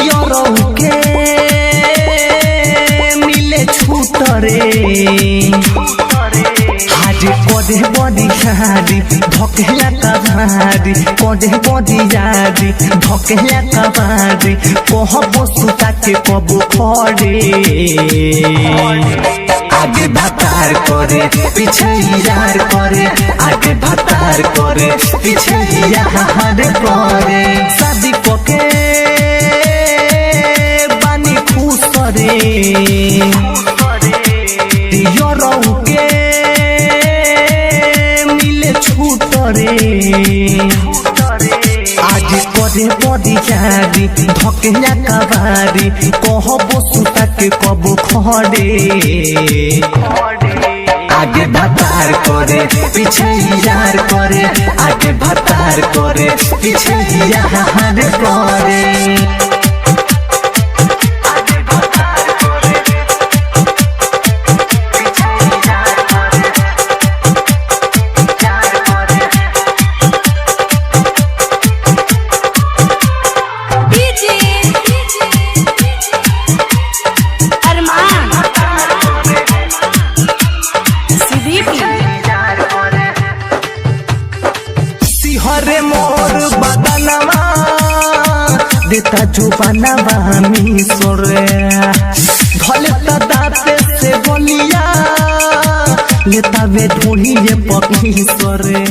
यारों के मिले छूट रे हाजी कोदे बॉडी हादी धोकेला का भादी कोदे बॉडी यादी धोकेला का भादी कहबो सुता के कबो खड़े आगे भतार करे पीछे यार करे आगे भतार करे पीछे यार करे शादी कोके बानी खुश रे यारों के मिले छूट रे आज करे बॉडी यादी धोकेला का भारी कहबो सुता के कबो खड़े आगे भतार करे पीछे यार करे आगे भतार करे पीछे यार करे हरे मोर बदनवा देता जुबानवा मिसरे धलेता दाते से बोलिया लेता वे ढूंढिए पपी सरे।